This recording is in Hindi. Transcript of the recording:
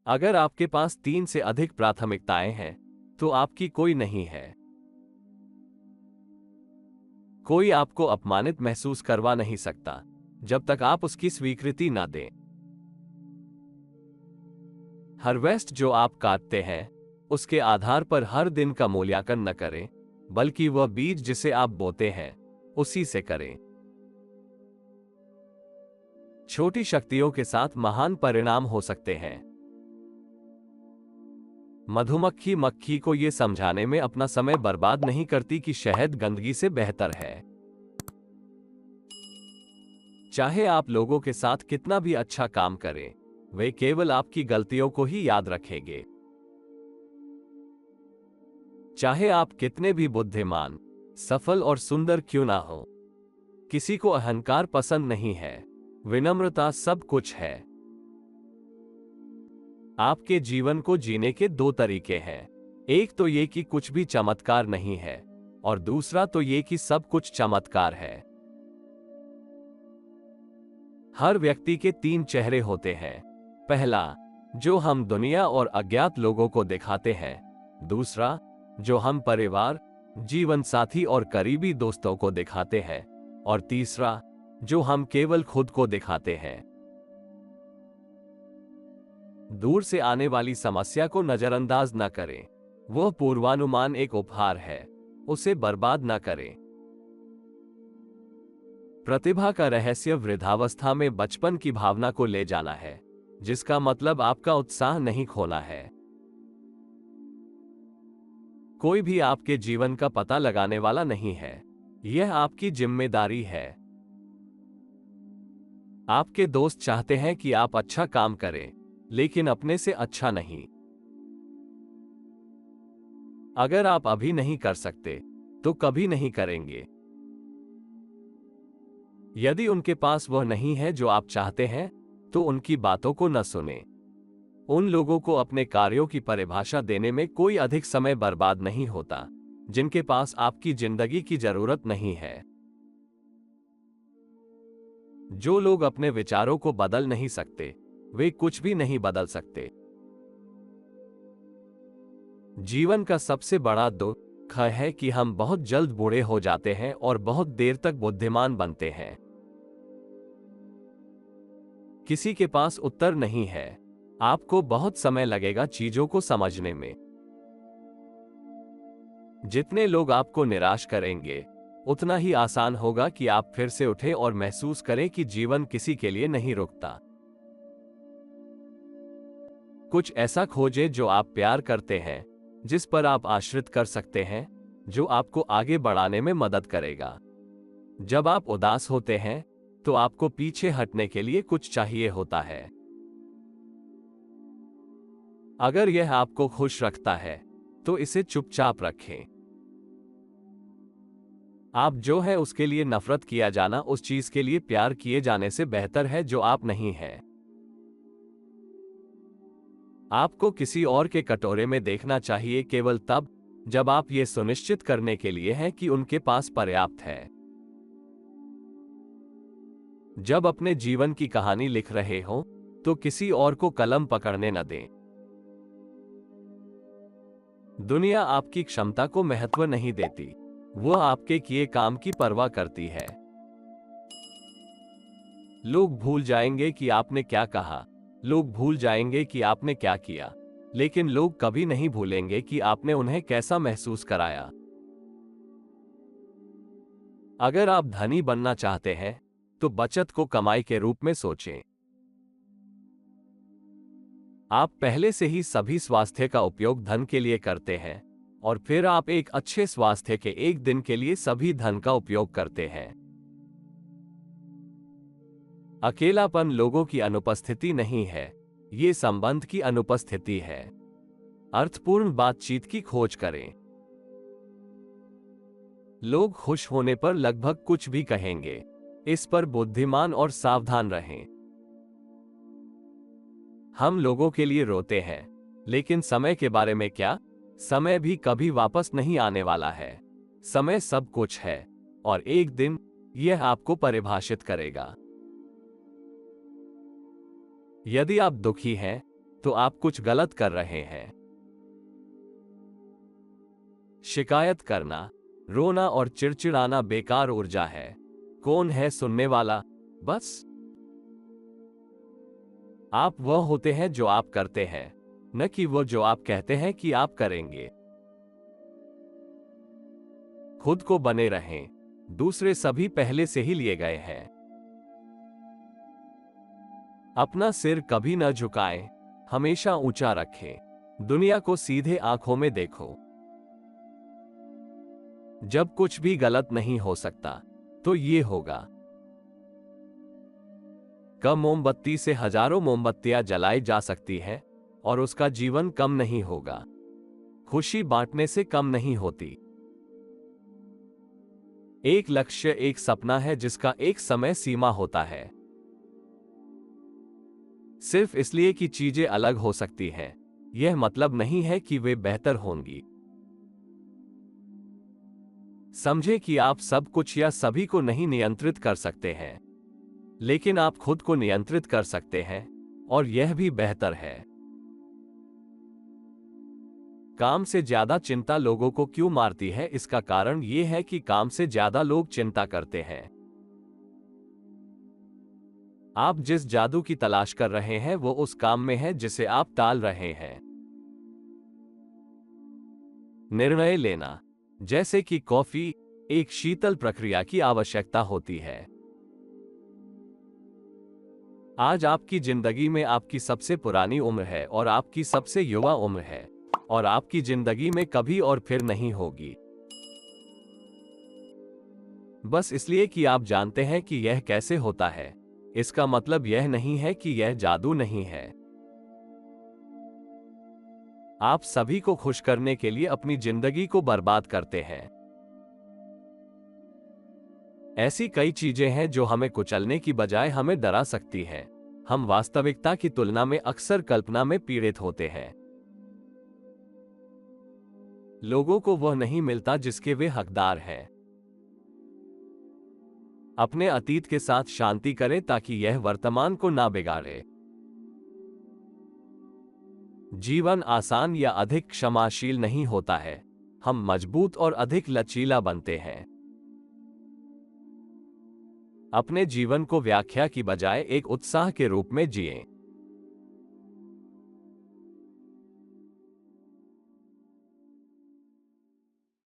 अगर आपके पास 3 से अधिक प्राथमिकताएं हैं, तो आपकी कोई नहीं है। कोई आपको अपमानित महसूस करवा नहीं सकता, जब तक आप उसकी स्वीकृति ना दें। हार्वेस्ट जो आप काटते हैं, उसके आधार पर हर दिन का मूल्यांकन न करें, बल्कि वह बीज जिसे आप बोते हैं, उसी से करें। छोटी शक्तियों के साथ महान परिणाम हो सकते हैं। मधुमक्खी मक्खी को यह समझाने में अपना समय बर्बाद नहीं करती कि शहद गंदगी से बेहतर है। चाहे आप लोगों के साथ कितना भी अच्छा काम करें, वे केवल आपकी गलतियों को ही याद रखेंगे। चाहे आप कितने भी बुद्धिमान, सफल और सुंदर क्यों ना हो, किसी को अहंकार पसंद नहीं है। विनम्रता सब कुछ है। आपके जीवन को जीने के 2 तरीके हैं। एक तो ये कि कुछ भी चमत्कार नहीं है, और दूसरा तो ये कि सब कुछ चमत्कार है। हर व्यक्ति के 3 चेहरे होते हैं। पहला, जो हम दुनिया और अज्ञात लोगों को दिखाते हैं। दूसरा, जो हम परिवार, जीवन साथी और करीबी दोस्तों को दिखाते हैं। और तीसरा, जो हम केवल खुद को दिखाते हैं। दूर से आने वाली समस्या को नजरअंदाज न करें। वह पूर्वानुमान एक उपहार है, उसे बर्बाद न करें। प्रतिभा का रहस्य वृद्धावस्था में बचपन की भावना को ले जाना है, जिसका मतलब आपका उत्साह नहीं खोना है। कोई भी आपके जीवन का पता लगाने वाला नहीं है, यह आपकी जिम्मेदारी है। आपके दोस्त चाहते हैं कि आप अच्छा काम करें, लेकिन अपने से अच्छा नहीं। अगर आप अभी नहीं कर सकते, तो कभी नहीं करेंगे। यदि उनके पास वह नहीं है जो आप चाहते हैं, तो उनकी बातों को न सुनें। उन लोगों को अपने कार्यों की परिभाषा देने में कोई अधिक समय बर्बाद नहीं होता, जिनके पास आपकी जिंदगी की जरूरत नहीं है। जो लोग अपने विचारों को बदल नहीं सकते, वे कुछ भी नहीं बदल सकते। जीवन का सबसे बड़ा दुख है कि हम बहुत जल्द बूढ़े हो जाते हैं और बहुत देर तक बुद्धिमान बनते हैं। किसी के पास उत्तर नहीं है। आपको बहुत समय लगेगा चीजों को समझने में। जितने लोग आपको निराश करेंगे, उतना ही आसान होगा कि आप फिर से उठें और महसूस करें कि जीवन किसी के लिए नहीं रुकता। कुछ ऐसा खोजें जो आप प्यार करते हैं, जिस पर आप आश्रित कर सकते हैं, जो आपको आगे बढ़ाने में मदद करेगा। जब आप उदास होते हैं, तो आपको पीछे हटने के लिए कुछ चाहिए होता है। अगर यह आपको खुश रखता है, तो इसे चुपचाप रखें। आप जो है उसके लिए नफरत किया जाना उस चीज के लिए प्यार किए जाने से बेहतर है जो आप नहीं हैं। आपको किसी और के कटोरे में देखना चाहिए केवल तब जब आप ये सुनिश्चित करने के लिए हैं कि उनके पास पर्याप्त है। जब अपने जीवन की कहानी लिख रहे हो, तो किसी और को कलम पकड़ने न दें। दुनिया आपकी क्षमता को महत्व नहीं देती, वह आपके किए काम की परवाह करती है। लोग भूल जाएंगे कि आपने क्या कहा, लोग भूल जाएंगे कि आपने क्या किया, लेकिन लोग कभी नहीं भूलेंगे कि आपने उन्हें कैसा महसूस कराया। अगर आप धनी बनना चाहते हैं, तो बचत को कमाई के रूप में सोचें। आप पहले से ही सभी स्वास्थ्य का उपयोग धन के लिए करते हैं, और फिर आप एक अच्छे स्वास्थ्य के एक दिन के लिए सभी धन का उपयोग करते हैं। अकेलापन लोगों की अनुपस्थिति नहीं है, ये संबंध की अनुपस्थिति है। अर्थपूर्ण बातचीत की खोज करें। लोग खुश होने पर लगभग कुछ भी कहेंगे, इस पर बुद्धिमान और सावधान रहें। हम लोगों के लिए रोते हैं, लेकिन समय के बारे में क्या? समय भी कभी वापस नहीं आने वाला है। समय सब कुछ है, और एक दिन यह आपको परिभाषित करेगा। यदि आप दुखी हैं, तो आप कुछ गलत कर रहे हैं। शिकायत करना, रोना और चिड़चिड़ाना बेकार ऊर्जा है। कौन है सुनने वाला? बस आप वह होते हैं जो आप करते हैं, न कि वो जो आप कहते हैं कि आप करेंगे। खुद को बने रहें, दूसरे सभी पहले से ही लिए गए हैं। अपना सिर कभी न झुकाएं, हमेशा ऊंचा रखें। दुनिया को सीधे आंखों में देखो। जब कुछ भी गलत नहीं हो सकता तो ये होगा। कम मोमबत्ती से हजारों मोमबत्तियां जलाई जा सकती हैं और उसका जीवन कम नहीं होगा। खुशी बांटने से कम नहीं होती। एक लक्ष्य एक सपना है जिसका एक समय सीमा होता है। सिर्फ इसलिए कि चीजें अलग हो सकती हैं, यह मतलब नहीं है कि वे बेहतर होंगी। समझे कि आप सब कुछ या सभी को नहीं नियंत्रित कर सकते हैं, लेकिन आप खुद को नियंत्रित कर सकते हैं, और यह भी बेहतर है। काम से ज्यादा चिंता लोगों को क्यों मारती है? इसका कारण यह है कि काम से ज्यादा लोग चिंता करते हैं। आप जिस जादू की तलाश कर रहे हैं वो उस काम में है जिसे आप टाल रहे हैं। निर्णय लेना, जैसे कि कॉफी, एक शीतल प्रक्रिया की आवश्यकता होती है। आज आपकी जिंदगी में आपकी सबसे पुरानी उम्र है और आपकी सबसे युवा उम्र है, और आपकी जिंदगी में कभी और फिर नहीं होगी। बस इसलिए कि आप जानते हैं कि यह कैसे होता है, इसका मतलब यह नहीं है कि यह जादू नहीं है। आप सभी को खुश करने के लिए अपनी जिंदगी को बर्बाद करते हैं। ऐसी कई चीजें हैं जो हमें कुचलने की बजाय हमें डरा सकती हैं। हम वास्तविकता की तुलना में अक्सर कल्पना में पीड़ित होते हैं। लोगों को वह नहीं मिलता जिसके वे हकदार हैं। अपने अतीत के साथ शांति करें ताकि यह वर्तमान को ना बिगाड़े। जीवन आसान या अधिक क्षमाशील नहीं होता है, हम मजबूत और अधिक लचीला बनते हैं। अपने जीवन को व्याख्या की बजाय एक उत्साह के रूप में जिएं।